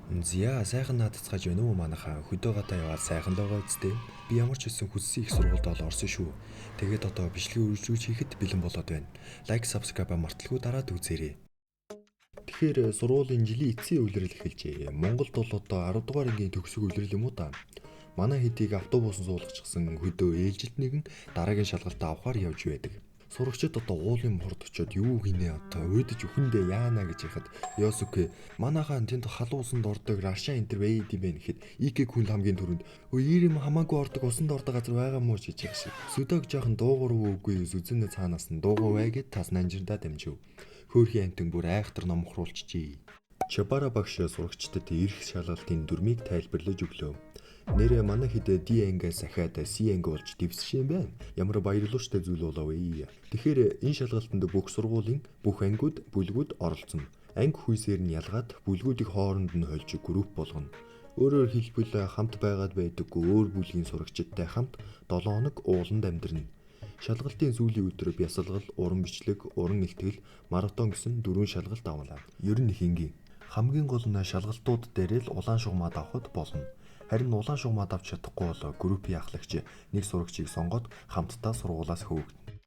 Зя сайхан наадцгааж байна уу манайхаа хөдөө гадаа яваад сайхан л байгаа үсттэй. Би ямар ч хэлсэн хүссэн их сургуульд орсон шүү. Тэгээд одоо бичлэгийн үргэлжлүүлж хийхэд бэлэн болоод байна. Лайк, subscribe марталгүй дараад үзээрэй. Тэгэхээр сургуулийн жилийн эцсийн үйлрэл эхэлжээ. Монголд бол одоо 10 дугаар ангийн төгсөг үйлрэл юм уу та. Манай хэдийг автобусан суулгачихсан хөдөө ээлжилт нэгэн дараагийн шалгалтаа авахар явж байдаг. Сурагчид одоо уулын морд очиод юу гинэ одоо уйдаж үхэндээ яана гэж яхад Ёсүке манайхаа тэнд халуусанд ордог рашаа энтер байд юм бэ гэхэд икэг хүн хамгийн түрүүнд өөөр юм хамаагүй ордог усанд ордог газар байгаа мó гэж яах шиг сүдэг жоохон дуугар үгүй зүзэнэ цаанаас нь дуугаа вэ гэд тас нанжирдаа дамжив хөөхий амтэн бүр айхтар номхруулчихжээ. Чабара багш сурагчдад ирэх шалгалтын дүрмийг тайлбарлаж өглөө. Нэрээ манай хэд D ангиас ахаад C анги болж дэвсшээ юм байна. Ямар баярлууштай зүйл болов ээ. Тэгэхээр энэ шалгалтанд бүх сургуулийн бүх ангиуд, бүлгүүд оролцсон. Анги хүйсээр нь ялгаад бүлгүүдийг хооронд нь хольж групп болгоно. Өөрөөр хэлбэл хамт байгаад байдаггүй өөр бүлгийн сурагчидтай хамт 7 хоног ууланд амьдрна. Шалгалтын сүүлийн өдөр бясалгал, уран бичлэг, уран илтгэл, маратон гэсэн 4 шалгалт авлаа. Ер нь хингийн. Хамгийн гол нь шалгалтууд дээр л улаан шугамаад авахд болно. Харин улаан шугамаад авч чадахгүй бол группийн ахлагч нэг сурагчийг сонгоод хамтдаа сургуулаас хөөгдөнө.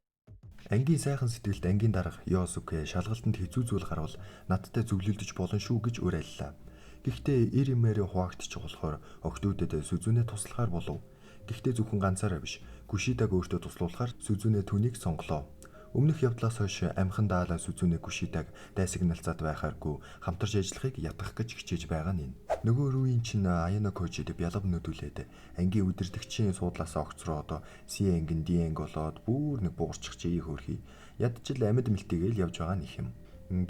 Ангийн сайхан сэтгэлд ангийн дарга Ёсүке шалгалтанд хэцүү зүйл гарвал надтай зөвлөлдөж болно шүү гэж уриаллаа. Гэхдээ эр имээр хуваагдчих болохоор октоудэд Сүзүнэ туслахаар болов. Гэхдээ зөвхөн ганцаараа биш, Күшидаг өөртөө туслуулахаар Сүзүнэ түүнийг сонголоо. Өмнөх явдлаас хойш амхан даалаа Сүзүнэ Күшидаг дайсагналцаад байхааргүй хамтарч ажиллахыг ятгах гэж хичээж байгаа нь. Нөгөө рүүийн чинь Аяна Кожид бялав нүдүүлээд ангийн үдирдэгчийн суудлаасаа огцроод C ангин D анги болоод бүр нэг буурчихжээ хөөрхий. Ядчил амьд мэлтэйгээл явж байгаа нэг юм.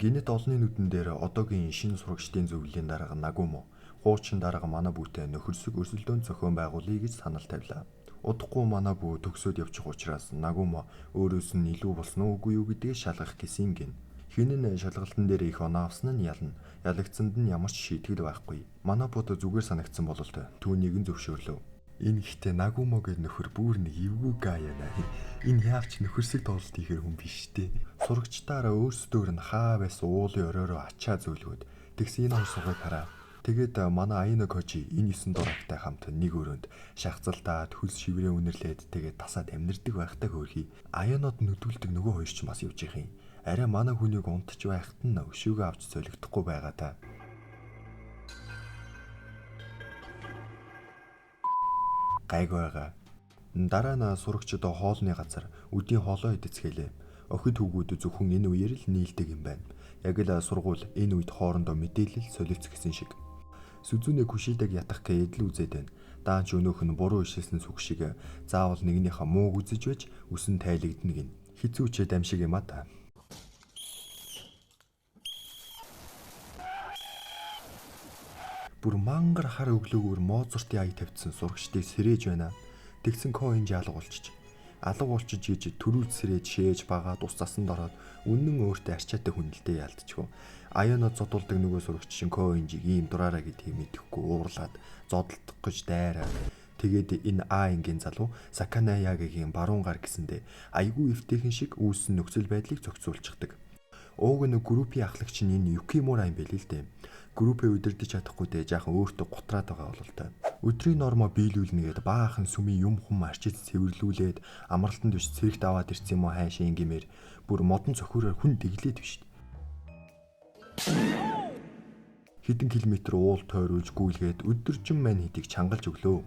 Гинэт олонний нүдэн дээр одоогийн шинэ сурагчдын зөвлөлийн дарга Нагумо хуучин дарга манай бүтээн нөхөрсөг өрсөлдөөн зохион байгуулъя гэж санал тавилаа. Удахгүй манай бүү төгсөөд явчих учраас Нагумо өөрөөс нь илүү болсон уугүй юу гэдгийг шалгах гэсэн гин. Хинэн шалгалтын дээр их оноо авсан нь ялна. Ялагдсанд нь ямар ч шийтгэл байхгүй. Манай бууд зүгээр санагдсан бололт түүнийг нь зөвшөөрлөө. Энэ ихтэй Нагумо гэж нөхөр бүр нэг эвгүй гаяна. Энэ яавч нөхөрсөг тоглолт хийхэр хүн биш дээ. Сурагчдаараа өөрсдөөр нь хаа байсан уулын оройроо ачаа зөөлгөөд тэгс энэ хосгоо хараа. Тэгээд манай Аяна Кожи энэ 9 дурагтай хамт нэг өрөөнд шахацалдаад хөлс шиврээ үнэрлээд тэгээд тасаад амьдэрдэг байхтай хөөрхий. Аянод нүдүүлдэг нөгөө хоёр ч бас явж их юм. Арай манай хүнийг унтж байхад нь өшөөгөө авч золигдохгүй байгаа та. Гайг байгаа. Дараа нь сурагчид хоолны газар өдийн хоолоо идэцгээлээ. Охид хүүгүүд зөвхөн энэ үеэр л нийлдэг юм байна. Яг л сургууль энэ үед хоорондоо мэдээлэл солилцсон шиг. Сүзүнэ Күшидаг ятах гэдэл үзээд байна. Даанч өнөөх нь буруу ишээсэн сүг шиг заавал нэгнийхээ мууг үзэж байж үсэн тайлагдана гин. Хизүүч дамшиг юм а та. Бүр мангар хар өглөөгөр Моцартын ая тавьсан сурагчдыг сэрээж байна. Тэгсэн Коинж алга болчих. Алга болчих гэж төрүүл сэрээж шээж багаад ус засанд ороод үнэн өөртөө арчаатай хүнэлтэд ялдчихв. Аяна зодулдаг нөгөө сурагч шин Коинжийг ийм дураараа гэдгийг мэдэхгүй уурлаад зодтолдох гэж дайраад тэгээд энэ А ангийн залуу Саканаягийн баруун гар гэсэндээ айгүй эвтэйхэн шиг үүссэн нөхцөл байдлыг зохицуулчихдаг. Ууг нь группийн ахлагч нь энэ Юкимура юм байл л дээ. Группээ удирдах чадахгүй дээ жаахан өөртөө гутраад байгаа болол та. Өдрийн нормоо биелүүлнэгээд баахан сүмийн юм хүм арчиж цэвэрлүүлээд амралтанд биш цэрэгт аваад ирсэн юм уу хайшаа ингээмээр бүр модон цохиороор хүн дэглээд биш. Хэдэн километр уул тойруулж гүйлгээд өдөржин мань хэдийг чангалж өглөө.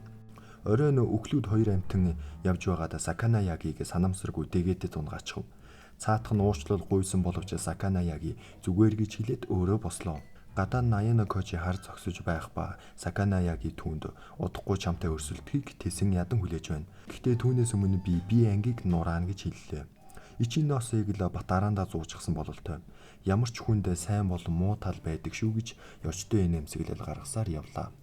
Оройн өглүүд хоёр амтан явж байгаад Саканаягийг санамсаргүй дэгээдэд унгаачихв. Цаатах нь уучлал гуйсан боловч Саканаяги зүгээр гэж хэлээд өөрөө бослоо. Гадаа нь Аяна Кожи хар зогсож байх ба Саканаяги түүнд удахгүй чамтай өрсөлдөхийг тэсэн ядан хүлээж байна. Гэхдээ түүнээс өмнө би ангийг нураана гэж хэллээ. Ичиносыг л Батараанда зуучсан бололтой. Ямар ч хүнд сайн болон муу тал байдаг шүү гэж ёчтой нэмсэглэл гаргасаар явлаа.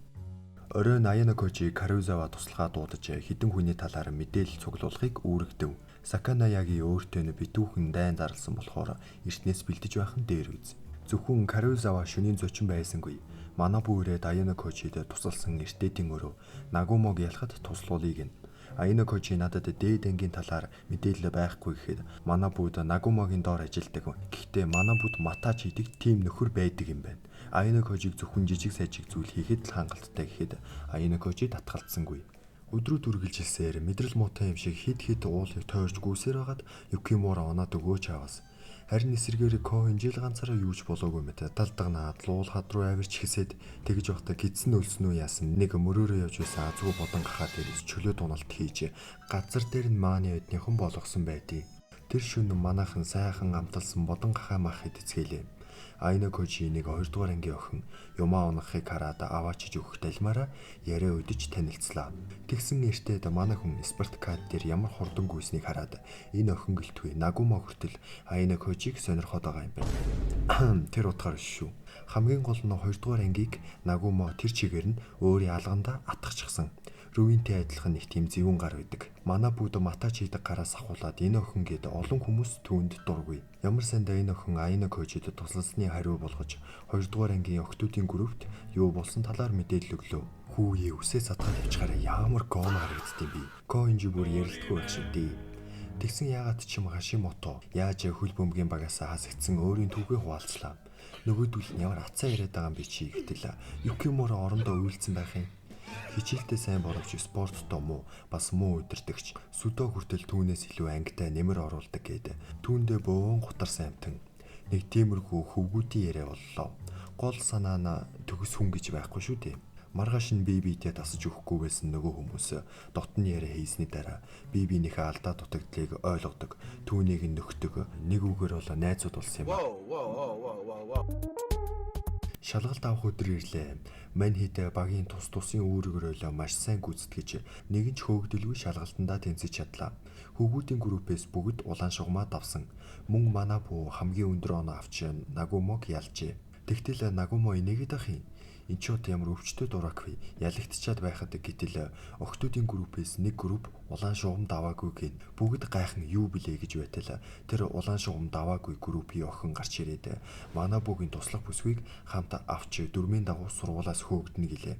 Оройн Аяна Кожи Карузава туслахаа дуудаж хэдэн хүний талаар мэдээлэл цуглуулахыг үүрэгдэв. Саканаяги өөртөө нь битүүхэн дайн зарласан болохоор эртнээс бэлдэж байх нь дээр үз. Зөвхөн Карузава шөнийн зочин байсангүй. Манай бүрээд Аяна Кожид тусалсан эртээдийн өрөө Нагумог ялахад туслуулъя гин. Аяна Кожи надад дээд ангийн талаар мэдээлэл байхгүй гэхэд манай бүүд Нагумогийн доор ажилладаг. Гэхдээ манай бүүд Матач хийдэг тим нөхөр байдаг юм байна. Аяна Кожиг зөвхөн жижиг сажиг зүйл хийхэд л хангалттай гэхэд Аяна Кожи татгалцсангүй. Өдрүүд үргэлжилсээр мэдрэл муутай юм шиг хид уулыг тойрч гүйсээр хагаад Юкимура оноод өгөөч аваас. Харин эсрэгээр Ко хинжил ганцаараа юуж болоогүй мэт далдагнаад луул хад руу авирч хэсээд тэгж явахдаа гидсэн өлснөө яасан нэг мөрөөрөө явж байсан азгүй бодон гахаа дээрээс чөлөө туналт хийж газар дээр нь мааны өднийхэн болгосон байдیں۔ Тэр шөнө манайхан сайхан амталсан бодон гахаа мах эдэцгэлээ. Аяна Кожи нэг 2 дугаар ангийн охин юмаа унахыг хараад аваачиж өгөх талмаараа яриа өдөж танилцлаа. Тэгсэн нэртэд манай хүн Спартакад дээр ямар хурдан гүйснийг хараад энэ охин гэлтгүй Нагума хүртэл Аяна Кожиг сонирхоод байгаа юм байна. Тэр утгаар шүү. Хамгийн гол нь 2 дугаар ангийг Нагума тэр чигээр нь өөрийн алгандаа атгахчихсан. Рүүнтэй адилхан нэг тийм зэвүүн гар байдаг. Манай бүгд матач хийдэг гараас ахуулаад энэ охин гээд олон хүмүүс түүнд дургүй. Ямар сандаа энэ охин Аяна Кожид туслалцны хариу болгож 2 дугаар ангийн охтуудын группт юу болсон талаар мэдээлэл өглөө. Хүүе үсээ садгаад явчихаараа ямар гом харагддсан би. Ко инжи бүр ярилдаггүй байх шиг дээ. Тэгсэн яагаад ч юм Хашимото яаж хөл бөмбөгийн багасаа хасагдсан өөрийн түүхээ хуваалцлаа. Нөгөөдөл нь ямар атцаа яриад байгаа юм бэ чи гэтэл Юкимура орондоо үйлцэн байх юм. Хичээлдээ сайн боловч спорттой муу бас муу удирдагч сүдөө хүртэл түүнээс илүү ангитай нэмэр оруулдаг гэдэг. Түүндээ бөөн гутарсан амтан. Нэг тиймэрхүү хөвгүүдийн яриа боллоо. Гол санаа нь төгс хүн гэж байхгүй шүү дээ. Маргааш нь бибидээ тасаж өгөхгүй байсан нөгөө хүмүүс дотны яриа хийсний дараа бибинийхээ алдаа дутагдлыг ойлгодог. Түүнийг нөхдөг. Нэг үгээр бол найзууд болсон юм ба. Шалгалт авах өдөр ирлээ. Мань хитэ багийн тусын үүргөрөөлөө маш сайн гүйцэтгэж нэгэн ч хөөгдөлгүй шалгалтандаа тэнцэж чадлаа. Хөвгүүдийн группээс бүгд улаан шугамаа давсан. Мөн манай бүү хамгийн өндөр оноо авч Нагумог ялжээ. Тэгтэл Нагумо энийгэд ах юм. Энд ч ямар өвчтөд дураагүй ялагдчихад байхад гэтэл охтуудын группээс нэг групп улаан шугам даваагүй гин бүгд гайхан юу блэ гэж байтал тэр улаан шугам даваагүй группийн охин гарч ирээд манай бүгийн туслах бүсгүйг хамт авч дөрмийн дагуу сургуулаас хөөгдөнө гэлээ.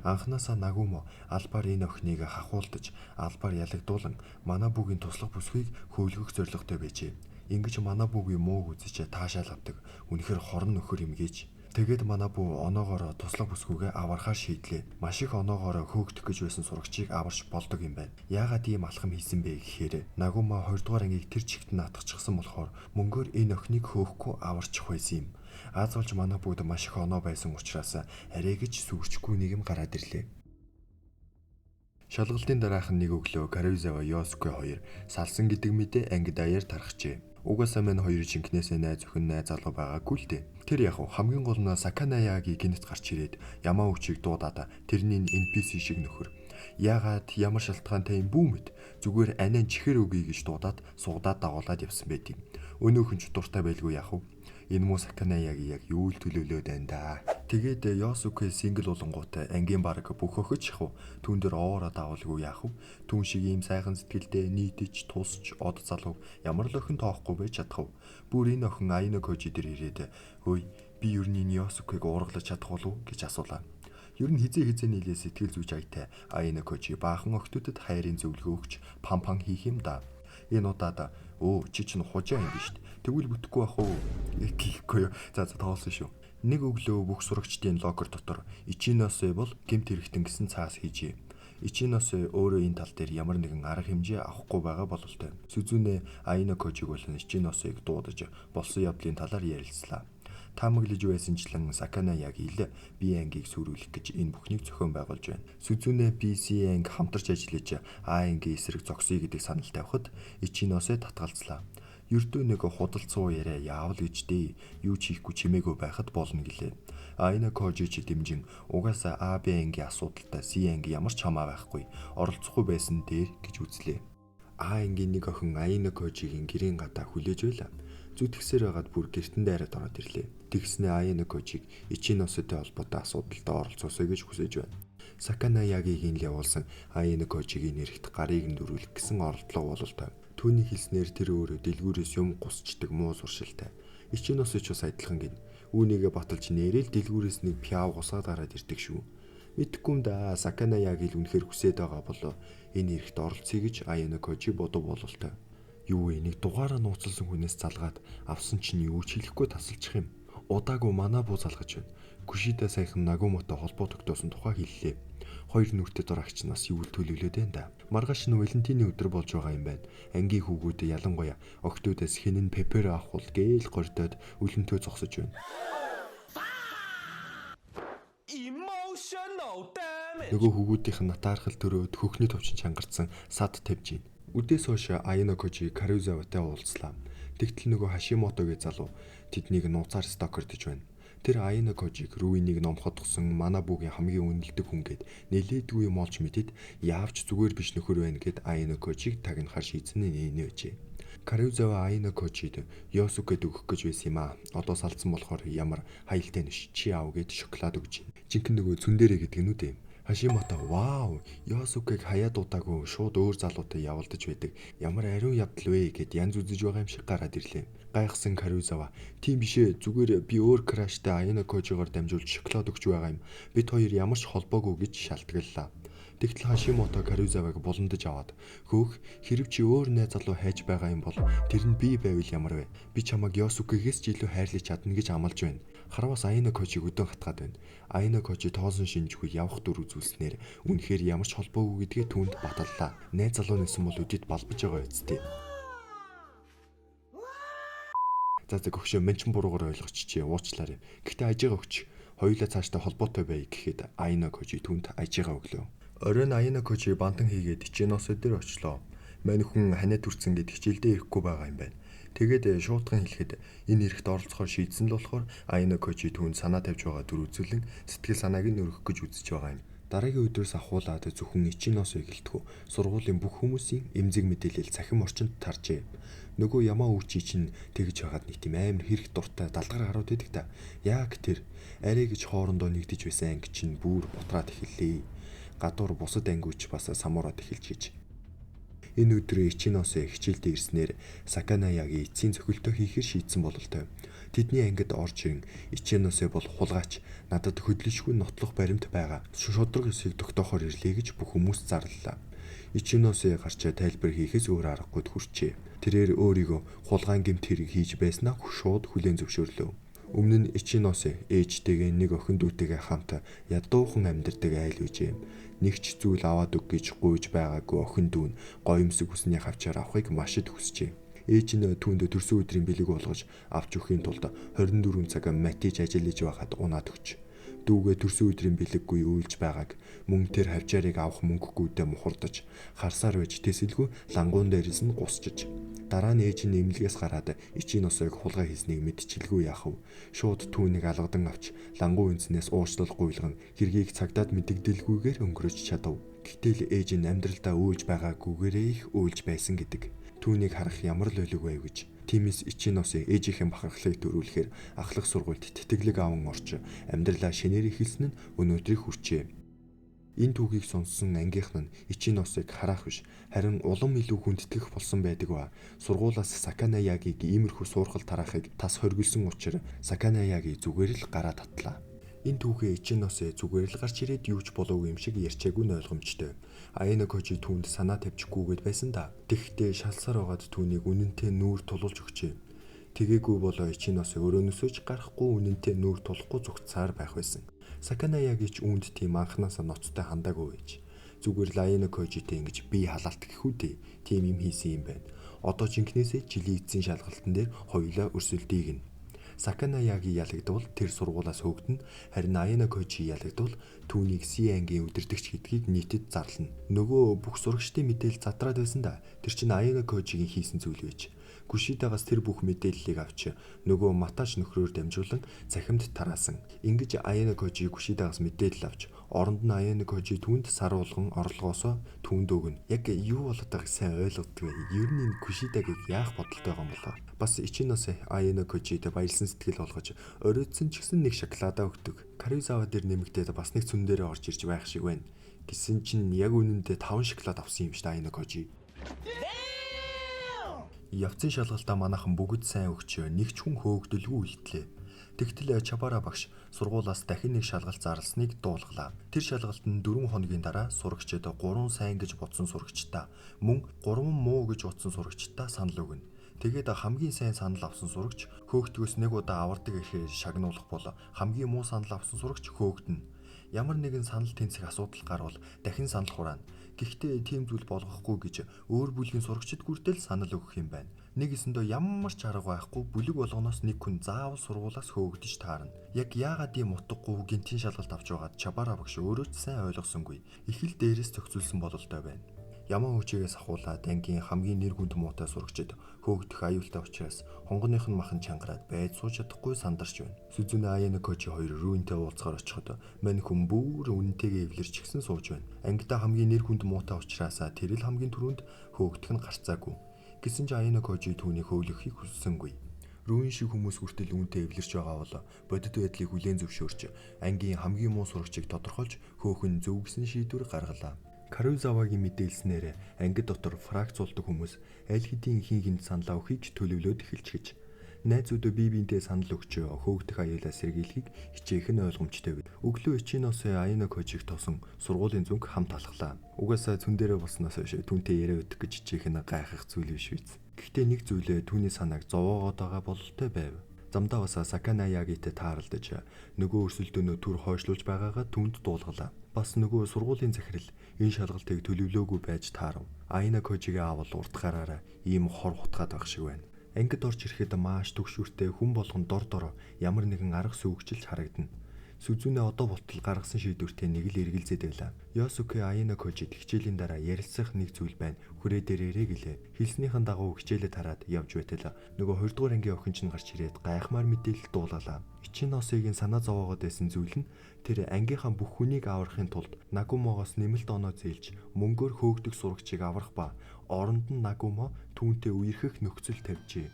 Анхнаасаа Нагумо албаар энэ охиныг хахуулдаж албаар ялагдуулан манай бүгийн туслах бүсгүйг хөөлгөх зорилготой байжээ. Ингэж манай бүгийн мууг үзэж таашаал авдаг. Үнэхээр хорон нөхөр юм гэж. Тэгээд манай бүү оноогоор туслах бүсгүйгээ авархаар шийдлээ. Маш их оноогоор хөөгдөх гэж байсан сурагчийг аварч болдог юм байна. Яагаад ийм алхам хийсэн бэ гэхээр Нагума 2 дугаар ангийг тэр чигт нь атгачихсан болохоор мөнгөөр энэ охиныг хөөхгүй аварчих байсан юм. Аз болж манай бүүд маш их оноо байсан учраас арай гэж сүрчгүй нэг юм гараад ирлээ. Шалгалтын дараахан нэг өглөө Каравизава Йосуке хоёр салсан гэдэг мэдээ анги даяар тархжээ. Угаасаа мань хоёр жинкнээсээ найз өхөн найз залуу байгаагүй л дээ. Тэр яг хамгийн гол нь Саканаягийн гинэт гарч ирээд Ямаа өвчийг дуудаад тэрний NPC шиг нөхөр. Яагаад ямар шалтгаантай юм бүү мэд зүгээр анаа чихэр өгье гэж дуудаад сугадаад дагуулад явсан байт юм. Өнөөхөн ч дуртай байлгүй яах вэ? Энэ муу Саканаягийн яг юу л төлөөлөөд байна да. Тэгээд Йосуке сингл болонгууд ангийн баг бүх өхөж яах вэ? Түүн дээр оороо даавалгүй яах вэ? Түүн шиг ийм сайхан сэтгэлдээ нийтэж тусч од залуу ямар л охин тоохгүй байж чадах вэ? Бүр энэ охин Аяна Кожи дээр ирээд "Хөөе, би ер нь Йосукег уургалж чадах болов?" гэж асуулаа. Ер нь хизээ нийлээ сэтгэл зүйч аятай Аяна Кожи баахан охтуудад хайрын зөвлөгөө өгч пампан хийх юм да. Энэ удаад чи чинь хужаа юм биш үү? Тэгвэл бүтэхгүй бах уу? Гэхгүй юу. За тоолсон шүү. Нэг өглөө бүх сурагчдын локер дотор Ичиносой бол гэмт хэрэгтэн гэсэн цаас хийжээ. Ичиносой өөрөө энэ тал дээр ямар нэгэн арга хэмжээ авахгүй байгаа бололтой. Сүзүнэ Аяна Кожиг болон Ичиносойг дуудаж болсон явдлын талаар ярилцлаа. Таамаглаж байсанчлан Саканаяг ил B ангийг сүрүүлэх гэж энэ бүхнийг зохион байгуулж байна. Сүзүнэ BC анги хамтарч ажиллаж А ангийн эсрэг зогсъё гэдэг санал тавихад Ичиносой татгалзлаа. Ердөө нэг худалцуу яриа яавал гэж дээ. Юу ч хийхгүй чимээгүй байхад болно гэлээ. Аяна Кожи ч дэмжин угаасаа А Б ангийн асуудалтай С анги ямар ч хамаа байхгүй оролцохгүй байсан дээр гэж үзлээ. А ангийн нэг охин Аяна Кожигийн гэрийн гадаа хүлээж байлаа. Зүтгэсээр байгаад бүр гертэн дайраад ороод ирлээ. Тэгснэ Аяна Кожиг Ичиносойтой холбоотой асуудалд оролцоосоо гэж хүсэж байна. Саканаягийн явуулсан Аяна Кожигийн нэрхт гарыг дөрүүлэх гэсэн оролдлого бололтой. Түүний хэлснээр тэр өөрөө дэлгүүрээс юм гусчдаг муу суршилтай. Ичиносой ч бас адилхан гин. Үүнийгээ баталж нэрэл дэлгүүрээс нэг пиав гусаад гараад ирдэг шүү. Мэдхгүй юм да. Саканаяг л үнэхээр хүсээд байгаа болоо энэ нэрхт оролцъё гэж Аяна Кожи бодов бололтой. Юу вэ? Нэг дугаараа нууцлсан хүнээс залгаад авсан чинь юу ч хэлэхгүй тасалчих юм. Удаагүй манаа буу залгаж байна. Кушида саяхан Нагумотой холбоо тогтоосон тухай хэллээ. Хоёр нүртэй дурагч нас юу төлөвлөлөөд байна да. Маргааш нь Валентины өдөр болж байгаа юм байна. Ангийн хүүгүүд ялангуяа охтуудаас хэн нь пепер авах гээл гордоод үлэнтөө зогсож байна. Нөгөө хүүгүүдийнх нь натаархал төрөөд хөхний товчин чангарсан сад тавьж байна. Үдээс хойш Аяна Кожи Карузаватай уулзлаа. Тэгтэл нөгөө Хашимотогийн залуу тэднийг нууцаар стокердж байна. Тэр Аяна Кожиг Руинийг номход тгсэн Манабугийн хамгийн үнэлдэг хүн гэд нэлээдгүй юм олж мэдэд яавч зүгээр биш нөхөр байна гэд Аяна Кожиг тагнахаар шийдсэн нээжээ. Карузава Аяна Кожид Ёсукэд өгөх гэж байсан юм аа. Одоо салцсан болохоор ямар хаялтай нэш чи аав гэд шоколад өгч байна. Жинхэнэ нөгөө цүн дээрээ гэдэг нь үү дээ. Хашимото вау, Ёсукэг хаяад удаагүй шууд өөр залуутай явуулдаж байдаг. Ямар ариун явдал вэ гэд янз үзэж байгаа юм шиг гараад ирлээ. Гайхсан Карузава, "Тийм бишээ, зүгээр би өөр краштай Аяна Кожигоор дамжуулж шоколад өгч байгаа юм. Бид хоёр ямар ч холбоогүй" гэж шалтгааллаа. Тэгтэл Хашимото Карузаваг буландаж аваад "Хөөх, хэрв чи өөр найз залуу хайж байгаа юм бол тэр нь би байвал ямар вэ? Би чамайг Ёсукэгээс ч илүү хайрлаж чадна" гэж амлаж байна. Харвас Аяна Кожиг өдөө хатгаад байна. Аяна Кожи тоосон шинжгүй явах дүр үзүүлснээр үнэхээр ямар ч холбоогүй гэдгээ түүнд баталлаа. Найз залуу нэсэн бол өдөд балбаж байгаа үсттэй. За өгшөө менчэн буруугаар ойлгочихжээ, уучлаарай. Гэхдээ ажигаа өгч хоёулаа цаашдаа холбоотой бай гэхэд Аяна Кожи түүнд ажигаа өглөө. Оройн Аяна Кожи бантан хийгээд Ичиносо дээр очлоо. Мань хүн ханиад хүрсэн гэд хичээлдээ ирэхгүй байгаа юм байна. Тэгээд шуутган хэлэхэд энэ эрэхт оролцохоор шийдсэн л болохоор Аяна Кожи түүнд санаа тавьж байгаа дүр үзүүлэн сэтгэл санааг нь өргөх гэж үзэж байгаа юм. Дараагийн өдрөөс ахуулаад зөвхөн Ичиносо гэлтгүү сургуулийн бүх хүмүүсийн эмзэг мэдээлэл цахим орчинд таржээ. Нөгөө Ямаа өвчий чинь тэгж хагаад нэг тийм амар хэрэг дуртай далдгаар харууд байдаг та. Яг тэр арай гэж хоорондоо нэгдэж байсан анги чинь бүр бутраад эхэллээ. Гадуур бусад ангиуч бас самуураад эхэлж гэж. Энэ өдрөө Ичиносо хичээлдээ ирснээр Саканаягийн эцсийн цохилтоо хийхээр шийдсэн бололтой. Тэдний ангид орж ирэн Ичиносо бол хулгайч, надад хөдлөшгүй нотлох баримт байгаа. Шудраг эсийг тогтоохоор ирлээ гэж бүх хүмүүс зарлалаа. Ичиносо гарч тайлбар хийхээс өөр аргагүй хүрчээ. Тэрээр өөрийгөө хулгайн гэмт хэрэг хийж байснаа шууд хүлээн зөвшөөрлөө. Өмнө нь Ичиносо ээжтэйгээ нэг охин дүүтэйгээ хамт ядуухан амьдардаг айл үжээ. Нэг ч зүйл аваад өг гэж гуйж байгаагүй охин дүү нь гоёмсог хүсний хавчаар авахыг маш их хүсжээ. Ээж нь түүнд төрсөн өдрийн бэлэг болгож авч өхийн тулд 24 цаг матиж ажиллаж байхад унаад өгч. Дүүгээ төрсөн өдрийн бэлэггүй үйлж байгааг мөн тэр хавчаарыг авах мөнгөгүйдээ мухардаж харсаар байж тэсэлгүй лангуун дээрээс нь гусчиж. Дараа нь ээж нь эмнэлгээс гараад Ичиносог хулгай хийснийг мэдчилгүй яахав. Шууд түүнийг алгадан авч лангуун үнснээс уучлал гуйлган хэргийг цагдаад мэдэгдэлгүйгээр өнгөрөөж чадав. Гэтэл ээж нь амьдралдаа үйлж байгаагүйгээрээ их үйлж байсан гэдэг. Түүнийг харах ямар л өлөг байв гэж. Тиймээс Ичиносо ээжийнхэн бахархлыг төрүүлэхээр ахлах сургуульд тэтгэлэг аван орж амьдралаа шинээр эхэлсэн нь өнөөдрийг хүрчээ. Энэ түүхийг сонссон ангийнхан нь Ичиносыг харах биш, харин улам илүү хүндэтгэх болсон байдаг ба сургуулаас Саканаягийг иймэрхүү суурхал тараахыг тас хоригдсон учраас Саканаягийн зүгээр л гараа татлаа. Энэ түүхээ Ичиносо зүгээр л гарч ирээд юу ч болоогүй юм шиг ярьчаагүй нь ойлгомжтой. Аяна Кожи түүнд санаа тавьчихгүйгээд байсан да. Тэгэхдээ шалсаар байгаад түүнийг үнэнтэй нүүр тулуулж өгчээ. Тэгээгүй болоо Ичиносо өрөөнөөсөж гарахгүй үнэнтэй нүүр тулахгүй зүгтсаар байх байсан. Саканаягийн ч үүнд тийм анханасаа ноцтой хандаагүй байж. Зүгээр л Аяна Кожитэй ингэж бие халаалт гэхүү дээ. Тийм юм хийсэн юм байна. Одоо жинкнээсээ жилийн эцсийн шалгалтан дээр хоёулаа өрсөлдөйг нь. Саканаягийн ялагдвал тэр сургуулаас хөөгдөн, харин Аяна Кожи ялагдвал түүнийг Си ангийн удирдагч гэдгийг нийтэд зарлана. Нөгөө бүх сурагчдын мэдээлэл задраад байсан да. Тэр чинь Аяна Кожигийн хийсэн зүйл байж. Кушидагаас тэр бүх мэдээллийг авч нөгөө Матаж нөхрөөр дамжуулан цахимд тараасан. Ингэж Аяна Кожи Кушидагаас мэдээлэл авч оронд нь Аяна Кожи түүнд сар болгон орлогоосоо түүнд өгнө. Яг юу болоод байгааг сайн ойлгодгүй. Ер нь энэ Кушидагийг яах бодолтой байгаа юм болоо. Бас Ичиносо Аяна Кожид баялсан сэтгэл болгож оройтсон ч гэсэн нэг шоколадаа өгдөг. Карузава дээр нэмэгдээд бас нэг цүн дээрээ орж ирж байх шиг байна. Гэсэн чинь яг үнэндээ 5 шоколад авсан юм шүү дээ Аяна Кожи. Явцын шалгалтаа манайхан бүгд сайн өгч нэг ч хүн хөөгдөлгүй үлдлээ. Тэгтэл Чабара багш сургуулаас дахин нэг шалгалт зарлсныг дуулгалаа. Тэр шалгалтанд 4 хоногийн дараа сурагчид 3 сайн гэж бодсон сурагчдаа мөн 3 муу гэж бодсон сурагчдаа санал өгнө. Тэгээд хамгийн сайн санал авсан сурагч хөөгдгөөс нэг удаа авардаг гэхээр шагнуулах бол хамгийн муу санал авсан сурагч хөөгдөнө. Ямар нэгэн санал тэнцэх асуудал гарвал дахин санал хураана. Гэхдээ тийм зүйл болгохгүй гэж өөр бүлгийн сурагчид хүртэл санал өгөх юм байна. Нэг эсэндөө ямар ч арга байхгүй бүлэг болгоноос нэг хүн заавал сургуулаас хөөгдөж таарна. Яг яагаад ийм утгагүй гинтийн шалгалт авч байгаад Чабара багш өөрөө ч сайн ойлгосонгүй. Их л дээрээс зохицуулсан бололтой байна. Ямаа хүчээс ахуулаад ангийн хамгийн нэр хүнд муутай сурагчид хөөгдөх аюултай учраас хонгоных нь махан чангараад байж сууж чадахгүй сандарч байна. Сүзүнэ Аяна Кожи хоёр рүүнтэй уулзахаар очиход мань хүн бүр үнэнтэйгээ эвлэрч гисэн сууж байна. Ангидаа хамгийн нэр хүнд муутай учраас тэр л хамгийн түрүүнд хөөгдөх нь гарцаагүй. Гэсэн ч Аяна Кожи түүнийг хөөлөхийг хүссэнгүй. Рүүн шиг хүмүүс хүртэл үүнтэй эвлэрч байгаа бол бодит байдлыг хүлээн зөвшөөрч ангийн хамгийн муу сурагчийг тодорхойлж хөөхөн зөв гэсэн шийдвэр гаргалаа. Карузавагийн мэдээлснээр ангид дотор фракцуулдаг хүмүүс аль хэдийн ихэнх саналаа өгөхийг төлөвлөөд эхэлж гэж найзуудаа бие биентэй санал өгч хөөгдөх аюулаа сэргийлэхийг хичээх нь ойлгомжтой байв. Өглөө Ичинос Аяна Кожиг тосон сургуулийн зүнх хамт алхлаа. Угаасаа цүн дээрээ болсноос хойш түүнтэй яриа өгөх гэж хичээх нь гайхах зүйл биш биз. Гэхдээ нэг зүйлээ түүний санааг зовоогоод байгаа бололтой байв. Замдаа бас Сакана Ягитэй тааралдаж нөгөө өрсөлдөөнөө түр хойшлуулж байгаагаа түнд дуулгалаа. Бас нөгөө сургуулийн захирал энэ шалгалтыг төлөвлөөгүй байж таарав. Аяна Кожигээ авал урт гараараа ийм хор хутгаад байх шиг байна. Ангид орж ирэхэд маш төгшүүртэй хүн болгон дор ямар нэгэн арга сүйгчилж харагдана. Сүзүнэ одоо болтол гаргасан шийдвэртэй нэг л эргэлзээд байлаа. Ёсуке Аяна Кожид хичээлийн дараа ярилцах нэг зүйл байна. Хүрээ дээрээ гэлээ. Хэлснийхэн дагуу хичээлээ тараад явж байтал нөгөө 2 дугаар ангийн охин чинь гарч ирээд гайхмаар мэдээлэл дуулалаа. Ичиносыгийн санаа зовоогоод байсан зүйл нь тэр ангийнхаа бүх хүнийг аврахын тулд Нагумогоос нэмэлт оноо зээлж мөнгөөр хөөгдөх сурагчийг аврах ба оронд нь Нагумо түүнтэй үерхэх нөхцөл тавьжээ.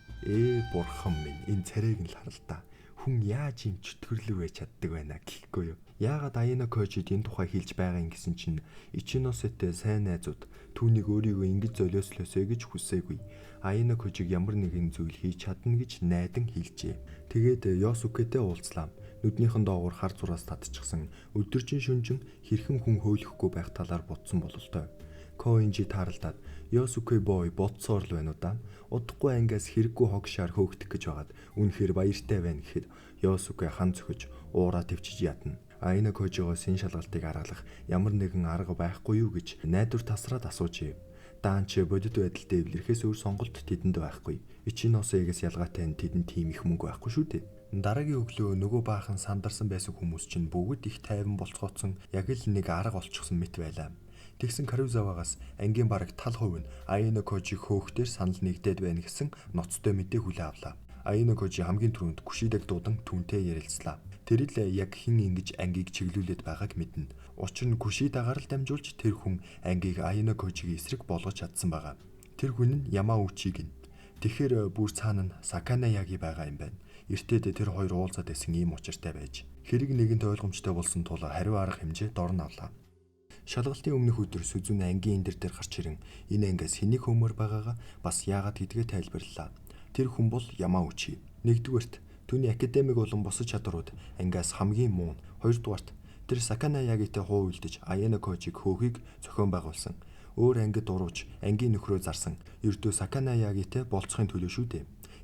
Бурхан минь, энэ царайг нь л харалтаа. Хүн яаж юм чөтгөрлөг байж чаддаг байна гэхгүй юу? Яагаад Аяна Кожид энэ тухай хэлж байгаа юм гэсэн чинь Ичиносэтэй сайн найзууд түүнийг өөрийгөө ингэж золиослоосэй гэж хүсээгүй. Аяна Кожиг ямар нэгэн зүйл хийж чадна гэж найдан хэлжээ. Тэгээд Ёсукэтэй уулзлаа. Нүднийхэн доогуур хар зураас татчихсан өдөржин шүнжин хэрхэн хүн хөөлөхгүй байх талаар бодсон бололтой. Коинжи тааралдаад Ёсукэ бой бодсоор л байна уу да. Удахгүй ангиас хэрэггүй хогшаар хөөгдөх гэж байгаад үнэхээр баяртай байна гэхэд Ёсукэ хан зөхөж уураа төвчж ядна. Аяна Кожигоос энэ шалгалтыг аргалах ямар нэгэн арга байхгүй юу гэж найдвар тасраад асуужээ. Даанч бодит байдалтай эвлэрхээс өөр сонголт тэдэнд байхгүй. Ичиносыгээс ялгаатай нь тэдэнд тийм их мөнгө байхгүй шүү дээ. Дараагийн өглөө нөгөө баахан сандарсан байсан хүмүүс чинь бүгд их тайван болцгооцсон яг л нэг арга олчихсон мэт байлаа. Тэгсэн Карузавагаас ангийн бараг тал хувь нь Аяна Кожи хөөхтөр санал нэгдээд байна гэсэн ноцтой мэдээ хүлээ авлаа. Аяна Кожи хамгийн түрүүнд Күшидэг дуудан түүнтэй ярилцлаа. Тэр л яг хэн ингэж ангийг чиглүүлээд байгааг мэднэ. Учир нь Күшидагаар л дамжуулж тэр хүн ангийг Аяна Кожигийн эсрэг болгож чадсан байгаа. Тэр хүн нь Ямаа Учиг гин. Тэгэхээр бүр цаана нь Сакана Яги байгаа юм байна. Эртээд тэр хоёр уулзаад байсан ийм учиртай байж хэрэг нэгэнт ойлгомжтой болсон тул хариу арга хэмжээ дорн авлаа. Шалгалтын өмнөх өдөр Сүзүнэ ангийн эндэр дээр гарч ирэн энэ ангиас хэнийг хөмөр байгаагаа бас яагаад гэдгээ тайлбарллаа. Тэр хүн бол Ямаа Учи. Нэгдүгээрт түүний академик болон босож чадрууд ангиас хамгийн муу. Хоёрдугаарт тэр Сакана Ягитэй хуу үлдэж Аяна Кожиг хөөхийг зохион байгуулсан. Өөр ангид дурууж ангийн нөхрөө зарсан. Ердөө Сакана Ягитэй болцохын төлөө шүү дээ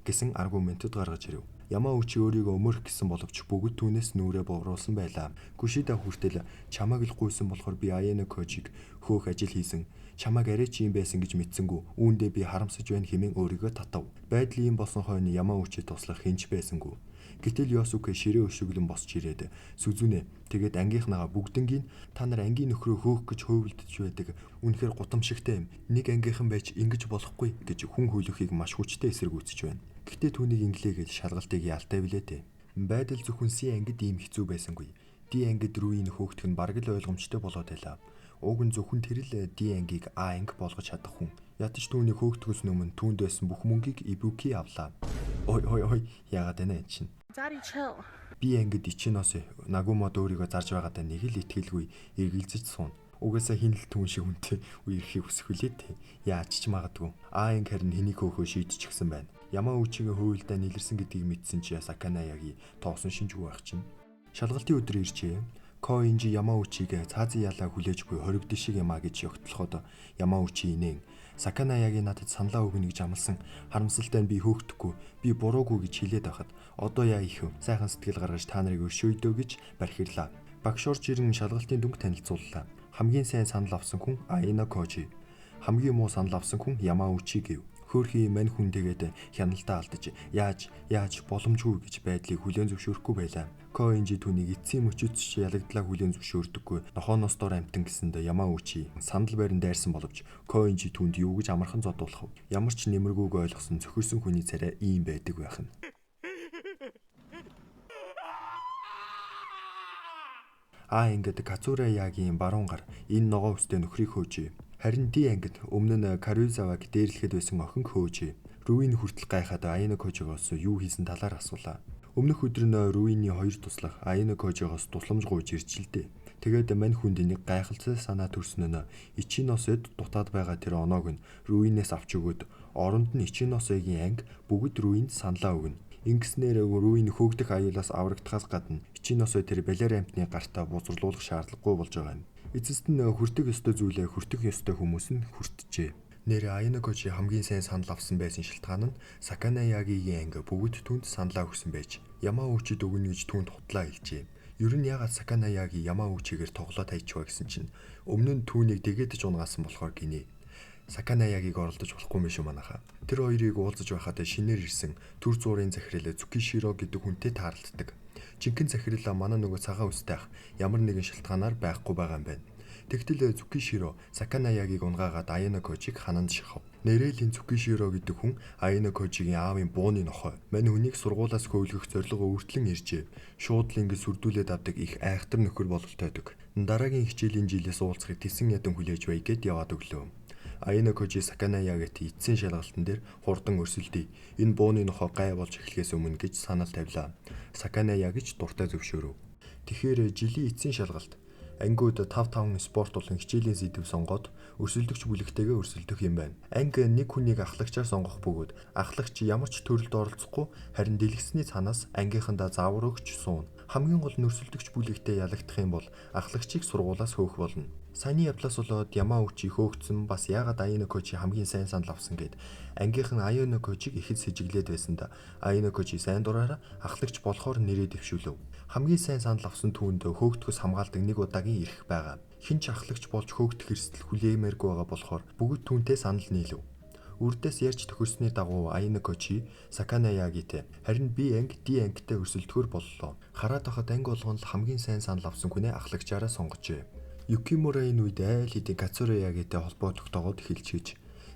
гэсэн аргументууд гаргаж ирэв. Ямаа Учи өөрийгөө өмөрөх гэсэн боловч бүгд түүнээс нүрээ бовруулсан байлаа. Күшида хүртэл чамайг л гуйсан болохоор би Аяна Кожиг хөөх ажил хийсэн. Чамайг арай ч юм байсан гэж мэдсэнгүү. Үүндээ би харамсаж байна хэмээн өөрийгөө татав. Байдал ийм болсон хойно Ямаа Учи туслах хинч байсангүй. Гэтэл Ёсуке ширээ өшөглөн босч ирээд Сүзүнэ тэгээд ангийнхнагаа бүгднгийн та нар ангийн нөхрөө хөөх гэж хөөвөлдөж байдаг. Үнэхээр гутамшигтай юм. Нэг ангийнхан байж ингэж болохгүй гэж хүн хөөлөхийг маш хүчтэй эсэргүүцэж байна. Гэхдээ түүнийг инглээгээд шалгалтыг яалтай билээ те. Байдал зөвхөн Си ангид ийм хэцүү байсангүй. Ди ангид рүү энэ хөөгдөх нь бараг л ойлгомжтой болоод байлаа. Уг нь зөвхөн тэр л Ди ангийг А анги болгож чадах хүн. Ядаж түүний хөөгдөхөөс өмнө түүнд байсан бүх мөнгийг Ибуки авлаа. Ой яагаад байна энэ чинь? Би ангид Ичинос Нагумод өөрийгөө зарж байгаадаа нэг л итгэлгүй эргэлзэж суун. Угаасаа хин л түүн шиг үнтэй үерхийг өсгөлээ те. Яаж ч магадгүй. А анги харин хэнийг хөөхөө шийдчихсэн байна. Ямаа Учигийн хөвөлдөө нэлэрсэн гэдгийг мэдсэн чи Сакана Яги тоосон шинжгүй байх чинь. Шалгалтын өдөр иржээ. Коинжи Ямаа Учиг цаазын ялаа хүлээж буй хоригд шиг юмаа гэж ёгтлоход Ямаа Учи инээн Саканаягийн надад саналаа өгнө гэж амласан харамсалтай нь би хөөгдөхгүй, би буруугүй гэж хэлээд байхад одоо яа их сайхан сэтгэл гаргаж та нарыг өршөөйдөө гэж бархирлаа. Багш орж ирэн шалгалтын дүнг танилцууллаа. Хамгийн сайн санал авсан хүн Аина Кожи. Хамгийн муу санал авсан хүн Ямаучи гэв. Хөөрхий мань хүн тэгээд хяналтаа алдаж яаж боломжгүй гэж байдлыг хүлээн зөвшөөрөхгүй байлаа. Коинжи түүнийг эцсийн мөчөц ялагдлаа хүлээн зөвшөөрдөггүй. Нохооноос дор амтан гэсэнд Ямаучи санал байран дайрсан боловч Коинжи түүнд юу гэж амархан зодуулах вэ? Ямар ч нэмэргүйг ойлгосон цөхөрсөн хүний царай ийм байдаг байх нь. Ингээд Кацураягийн баруун гар энэ ногоо үстэй нөхрийг хөөжээ. Харин Ди ангид өмнө нь Карюзаваг дээрлэхэд байсан охин хөөжээ. Руин хүртэл гайхаад Аина Кожигоос юу хийсэн талаар асуулаа. Өмнөх өдөр нь Руины хоёр туслах Аина Кожигоос тусламж гуйж ирж л дээ. Тэгээд мань хүнд нэг гайхалтай санаа төрсөн нь Ичиносод дутаад байгаа тэр оноог нь Руинээс авч өгөөд оронд нь Ичиносогийн анги бүгд Руинд саналаа өгнө. Ингэснээр Руин хөөгдөх аюулаас аврагдахаас гадна Ичиносо тэр балер амтны гартаа бузруулах шаардлагагүй болж байгаа юм. Эцэст нь хүртэх ёстой зүйлээ хүртэх ёстой хүмүүс нь хүртжээ. Нэр Аина Кожи хамгийн сайн санал авсан байсан шалтгаан нь Саканаягийн анги бүгд түнд саналаа өгсөн байж Ямаучид өгнө гэж түнд хутлаа хэлжээ. Ер нь ягаад Саканаяги Ямаучигээр тоглоод хайчваа гэсэн чинь өмнө нь түүнийг дэгээдэж унгаасан болохоор гинэ. Саканаягийг оролдож болохгүй юм шүү манайхаа. Тэр хоёрыг уулзаж байхад шинээр ирсэн төр зуурын захирал Цукиширо гэдэг хүнтэй тааралддаг. Жинхэнэ захирал манай нөгөө цагаан үстэйх ямар нэгэн шалтгаанаар байхгүй байгаа юм байна. Тэгтэл Цукиширо Саканаягийг унгаагаад Аина Кожиг хананд шахав. Нэрээлийн Цукиширо гэдэг хүн Аина Кожигийн аавын бууны нохой. Мань хүнийг сургуулаас хөөлгөх зорилго өөртлөн иржээ. Шууд л ингэ сүрдүүлээд авдаг их айхтар нөхөр бололтойдог. Дараагийн хичээлийн жилээс уулзахыг тэсэн ядан хүлээж бай гэд яваад өглөө. Аина Кожи Саканаягийн эцсийн шалгалтын дээр хурдан өрсөлдөе. Энэ бууны нохой гай болж эхлэхээс өмнө гэж санал тавилаа. Саканаяа гэж дуртай зөвшөөрөв. Тэгэхээр жилийн эцсийн шалгалт ангиуд 5-5 спорт болон хичээлийн сэдв сонгоод өрсөлдөгч бүлэгтэйгээ өрсөлдөх юм байна. Анги нэг хүнийг ахлагчаар сонгох бөгөөд ахлагч ямар ч төрөлд оролцохгүй харин дэлгэсний цаанаас ангийнхандаа заавар өгч суuna. Хамгийн гол нь өрсөлдөгч бүлэгтэй ялагдах юм бол ахлагчийг сургуулаас хөөх болно. Саяны явдлаас болоод Ямаучи хөөгдсөн бас яагаад Аина Кожи хамгийн сайн санал авсан гэд ангийнхан Аина Кожиг ихэд сэжиглээд байсанд Аина Кожи сайн дураараа ахлагч болохоор нэрээ дэвшүүлв. Хамгийн сайн санал авсан түүнд хөөгдөхөөс хамгаалдаг нэг удаагийн эрх байгаа. Хин ч ахлагч болж хөөгдөх эрсдэл хүлээмээргүй байгаа болохоор бүгд түүнтэй санал нийлв. Үрдээс ярьж төхөрсний дагуу Аина Кожи Саканаягийн харин би анги Ди ангитай өрсөлдөхөр боллоо. Хараад байхад анги болгоно л хамгийн сайн санал авсан хүнээ ахлагчаараа сонгожээ. Юкимура энэ үед айл хэдийн Кацураягийн холбоо тогтоогод эхэлж гэж.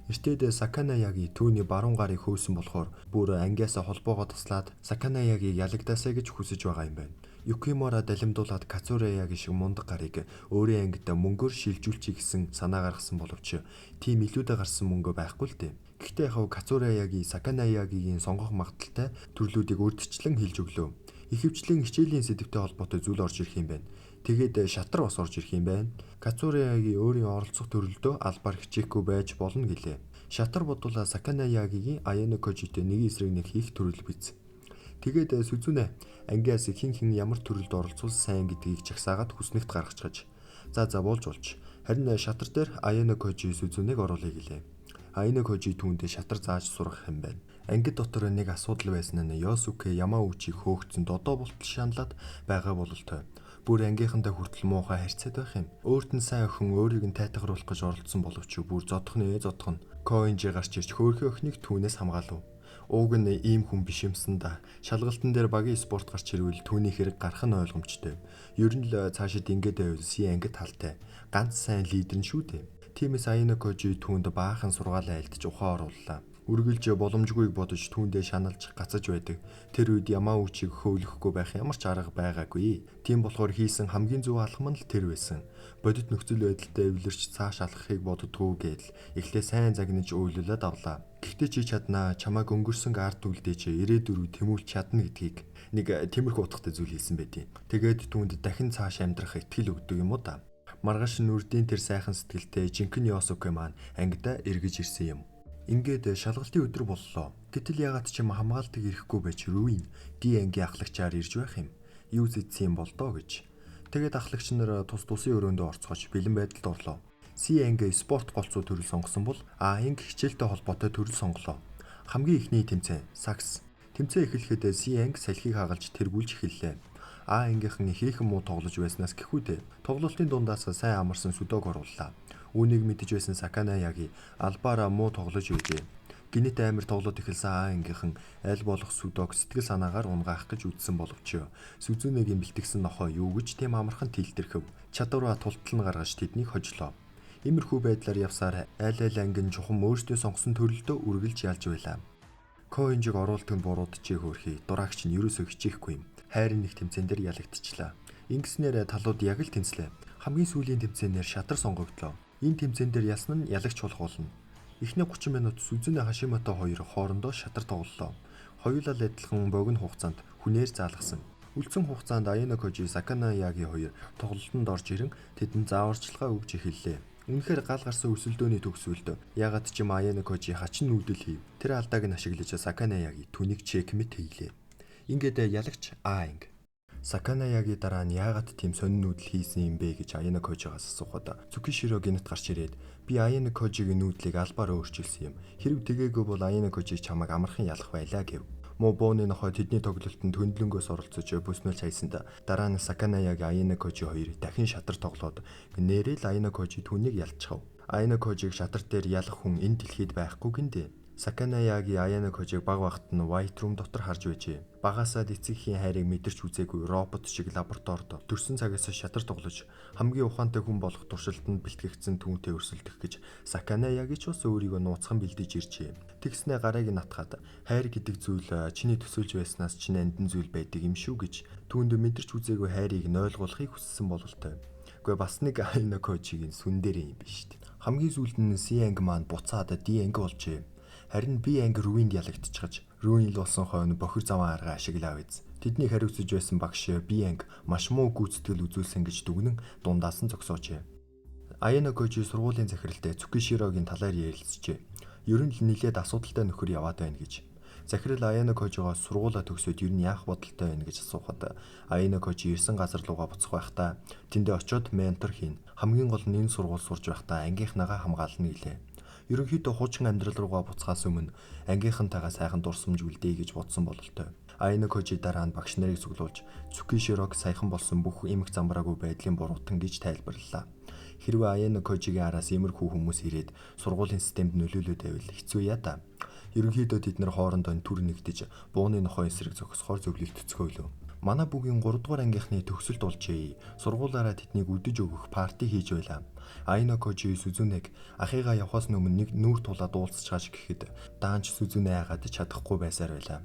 Эртээд Саканаяги түүний баруун гарыг хөөсөн болохоор бүр ангиасаа холбоогоо туслаад Саканаягийг ялагдаасаа гэж хүсэж байгаа юм байна. Юкимура далимдуулаад Кацураягийн шиг мундаг гарыг өөрийн ангид мөнгөөр шилжүүлчих гэсэн санаа гаргасан боловч тийм илүүдэ гарсан мөнгө байхгүй л дээ. Гэхдээ яхав Кацураягийн Саканаягийн сонгох магадaltaй төрлүүдийг урьдчилан хэлж өглөө. Ихэвчлэн хичээлийн сэдвтэй холбоотой зүйл орж ирэх юм байна. Тэгээд шатар бас орж ирэх юм байна. Кацураягийн өөрийн оролцох төрөлдөө албаар хичээхгүй байж болно гэлээ. Шатар бодвол Саканаягийн Аина Кожитэй нэг эсрэг нэг хийх төрөл биз. Тэгээд Сүзүнэ ангиас хин ямар төрөлд оролцвол сайн гэдгийг чагсаагаад хүснэгт гаргачиж. За болж. Харин шатар дээр Аина Кожи Сүзүнэг оруулъя гэлээ. Аина Кожи түүндээ шатар зааж сургах юм байна. Ангид дотор нэг асуудал байсан нь Ёсуке Ямаучи хөөгдсөнд одоо болтол шаналаад байгаа бололтой. Бүр ангийнхандаа хүртэл муухай харьцаад байх юм. Өөрт нь сайн охин өөрийг нь тайтгаруулах гэж оролдсон боловч бүр зодхно. Коинжи гарч ирж хөөрхий охиныг түүнээс хамгаалав. Ууг нь ийм хүн биш юмсан да. Шалгалтын дээр багийн спорт гарч ирвэл түүний хэрэг гарах нь ойлгомжтой. Ер нь л цаашид ингээд байвал си ангид талтай. Ганц сайн лидер нь шүү дээ. Тиймээс Аина Кожи түүнд баахан сургаалаа айлтж ухаан орууллаа. Үргэлж боломжгүйг бодож түүндээ шаналж гацаж байдаг. Тэр үед Ямаучиг хөөлөхгүй байх ямар ч арга байгаагүй. Тийм болохоор хийсэн хамгийн зөв алхам нь л тэр байсан. Бодит нөхцөл байдалтай эвлэрч цааш алхахыг боддгоо гэдэл эхлээ сайн загнаж уйлуулад авлаа. Гэхдээ чи чаднаа, чамайг өнгөрсөн ард үлдээ чи ирээдүрөө тэмүүлж чадна гэдгийг нэг тиймэрхүү утгатай зүйл хэлсэн байдیں۔ Тэгээд түүнд дахин цааш амьдрах итгэл өгдөг юм уу да. Маргааш нүрдийн тэр сайхан сэтгэлтэй жинхэнэ Ёсуке маань ангидаа эргэж ирсэн юм. Ингээд шалгалтын өдөр боллоо. Гэтэл ягаад ч юм хамгаалдаг ирэхгүй байж Руин Ди ангийн ахлагчаар ирж байх юм. Юу зэтсэн юм бол доо гэж. Тэгээд ахлагч нар тус тусын өрөөндөө орцгож бэлэн байдалд орлоо. C-Angi спорт голцоо төрөл сонгосон бол A-Angi хичээлтэй холбоотой төрөл сонголоо. Хамгийн ихний тэмцээн сакс. Тэмцээн эхлэхэд C-Angi салхийг хагалж тэргүүлж эхэллээ. A-Angi-хэн ихээхэн муу тоглож байснаас гэхүүдээ тоглолтын дундаас сайн амарсан сүдог орууллаа. Үүнийг мэдэж байсан Саканаяги албаараа муу тоглож байжээ. Гинэт амир тоглоод эхэлсэн A-Angi-хэн аль болох сүдог сэтгэл санаагаар унгаах гэж үзсэн боловч Сүзүнэгийн бэлтгэсэн нохоо юу гэж тийм амархан тэлтэрхэв. Чадвараа тултал нь гаргаж тэднийг хожлоо. Иймэрхүү байдлаар явсаар айл ангин чухам өөртөө сонгосон төрөлдөө үргэлж ялж байлаа. Коинжиг оруулалтанд буруудчээ хөөрхий дураагч нь ерөөсөө хичээхгүй юм. Хайрын нэг тэмцээн дээр ялагдчихлаа. Ингэснээр талууд яг л тэнцлээ. Хамгийн сүүлийн тэмцээнээр шатар сонгогдлоо. Энэ тэмцээн дээр ялсан нь ялагч болох болно. Эхний 30 минут Сүзүнэ Хашимото хоёр хоорондоо шатар тоглолоо. Хоёулаа л адилхан богино хугацаанд хүнээр заалгасан. Үлдсэн хугацаанд Ayano Koji Sakanayagi хоёр тоглолтод орж ирэн тэдэнд зааварчилгаа өгж эхэллээ. Үнэхээр гал гарсан өрсөлдөөний төгсгөлд ягаад ч юм Ayano Koji хачин нүүдэл хийв. Тэр алдааг нь ашиглаж Sakanayagi түүнийг чекмэт хийлээ. Ингээд ялагч A-Angi Саканаяги дараа нь яагаад тийм сонин нүүдэл хийсэн юм бэ гэж Ayano Koji-гаас асуухад Цукиширо гинэт гарч ирээд би Ayano Koji-гийн нүүдлийг албаар өөрчилсөн юм. Хэрв тэгээгүй бол Ayano Koji чамайг амархан ялах байлаа гэв. Мобоны нохой тэдний тоглолтод хөндлөнгөөс оролцож бүснэлж хайсанд дараа нь Саканаяги Ayano Koji хоёр дахин шатар тоглоод нэрэл Ayano Koji түүнийг ялцчихав. Ayano Koji-г шатар дээр ялах хүн энэ дэлхийд байхгүй гиндэ. Саканаяги Ayano Koji-г баг багт нь White Room дотор харж байжээ. Багасаа эцэгхийн хайрыг мэдэрч үзээгүй робот шиг лабораторид төрсөн цагаас шатар тоглож хамгийн ухаантай хүн болох туршилтанд бэлтгэгдсэн түүнтэй өрсөлдөх гэж Саканаяги ч бас өөрийгөө нууцхан бэлдэж иржээ. Тэгснээ гарааг нь атгаад хайр гэдэг зүйл чиний төсөөлж байснаас чинь амдэн зүйл байдаг юм шүү гэж түүнд мэдэрч үзээгүй хайрыг нь ойлгуулахыг хүссэн бололтой. Гэхдээ бас нэг Ayano Koji-гийн сүн дээр юм биш шүү дээ. Хамгийн сүүлд нь C-Angi маань буцаад D-Angi болжээ. Харин B-Angi Ruined ялагдчихаж Ruined болсон хойно бохир заван арга ашиглаа биз. Тэднийг хариуцж байсан багш B-Angi маш муу гүйцэтгэл үзүүлсэн гэж дүгнэн дундаас нь зогсоожээ. Ayano Koji сургуулийн захиралтай Цукиширогийн талаар ярилцжээ. Ер нь л нэлээд асуудалтай нөхөр яваад байна гэж. Захирал Ayano Koji-гоо сургуулаа төгсөөд ер нь яах бодолтой байна гэж асуухад Ayano Koji ирсэн газар руугаа буцах байхдаа тэндээ очиод ментор хийн. Хамгийн гол нь энэ сургууль сурж байхдаа ангийнхнагаа хамгаална гэлээ. Ерөнхийдөө хуучин амьдрал руугаа буцахаас өмнө ангийнхантайгаа сайхан дурсамж үлдээе гэж бодсон бололтой. Ayano Koji дараа нь багш нарыг цуглуулж Цукиширог саяхан болсон бүх эмх замбраагүй байдлын буруутан гэж тайлбарллаа. Хэрвээ Ayano Koji-гийн араас иймэрхүү хүмүүс ирээд сургуулийн системд нөлөөлөд байвал хэцүү яа та. Ерөнхийдөө тэд нар хоорондоо түр нэгдэж бууны нохой эсрэг зогсохоор зөвлөлтцгөөлөө. Манай бүгийн 3 дугаар ангийнхны төгсөлт болжээ. Сургуулаараа тэднийг үдэж өгөх парти хийж байлаа. Ayano Koji Сүзүнэг ахыгаа явхаас өмнө нэг нүүр тулаад уулзчааж гэхэд даанч Сүзүнэ айгаад чадахгүй байсаар байлаа.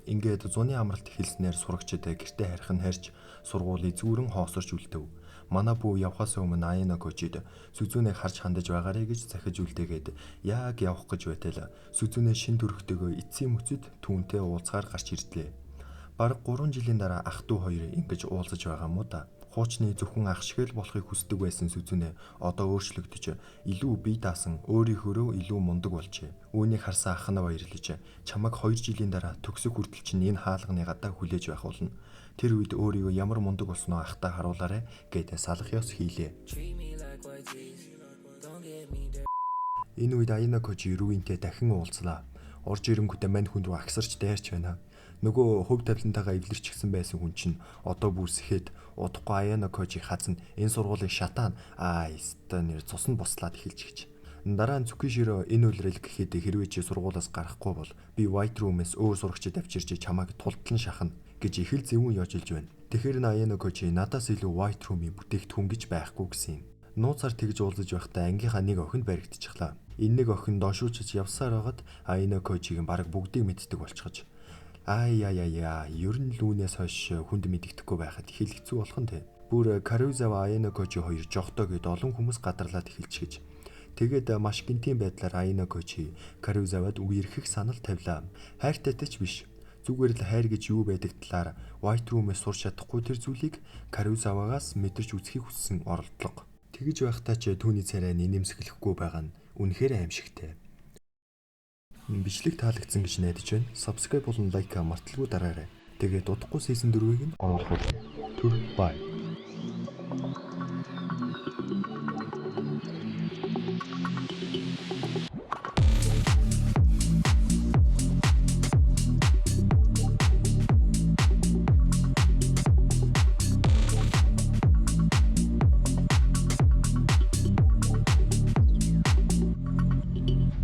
Ингээд зуны амралт эхэлснээр сурагчид гэртээ харих нь харж сургуулийг зүүрэн хоосорч үлдэв. Манай бүү явхаас өмнө Ayano Koji-д Сүзүнэг харж хандаж байгаарэ гэж захиж үлдээгээд яг явах гэж байтал Сүзүнэ шин төрхтэйгөө эцсийн мөчөд түүнтэй уулзгаар гарч ирдлээ. Бараг 3 жилийн дараа ах トゥ хоёр ингэж уулзаж байгаа мó да. Хуучны зөвхөн ах шиг л болохыг хүсдэг байсан Сүзүнэ одоо өөрчлөгдөж илүү бие даасан өөрийнхөө илүү мундаг болжээ. Үүнийг харсан ах нь баярлаж чамайг 2 жилийн дараа төгсөх хүртэл чинь энэ хаалганы гадаа хүлээж байх болно. Тэр үед өөрийгөө ямар мундаг болсноо ахтаа харуулаарэ гэдэг салах ёс хийлээ. Энэ үед Ayano Koji Ruined-тэй дахин уулзлаа. Орж ирэнгүүтээ мань хүн рүү агсарч дайрч байна. Нөгөө хөв тавилантайгаа эвлэрчихсэн байсан хүн чинь одоо бүр сэхэд удахгүй Ayano Koji хазна энэ сургуулийн шатаан нэр цус нь буслаад эхэлж гэж. Дараа нь Цукиширо энэ үйлрэл гэхэд хэрвээ чи сургуулаас гарахгүй бол би White Room-ээс өөр сурагчид авчирч чамайг тултлан шахна гэж их л зөвүүн яжилж байна. Тэгэхээр Ayano Koji надаас илүү White Room-ийн бүтээгдэхүүн гэж байхгүй гэсэн юм. Нууцаар тэгж уулзаж байхдаа ангийнхаа нэг охинд баригдчихлаа. Энэ нэг охин доншуулчиж явсаар байгаад Ayano Koji-гийн бараг бүгдийг мэддэг болчихож. Ер нь л үүнээс хойш хүнд мэддэхгүй байхад их хэцүү болох нь тэ. Бүр Karuizawa Ayano Koji хоёр жогтоо гэд олон хүмүүс гадарлаад эхэлчихэж. Тэгээд маш гинтийн байдлаар Ayano Koji Karuizawад үерхэх санал тавилаа. Хайртайтай ч биш. Зүгээр л хайр гэж юу байдаг талаар White Room-ээс сурч чадахгүй тэр зүйлийг Karuizawagаас мэдэрч үзхийг хүссэн оролдлого. Тэгж байхдаа ч түүний царай нэмсэглэхгүй байгаа нь үнэхээр аимшигтай. Бичлэг таалагдсан гэж найдаж байна. Subscribe болон лайк марталгүй дараарай. Тэгээд удахгүй season 4-ийг нь оруулах. Түр бай.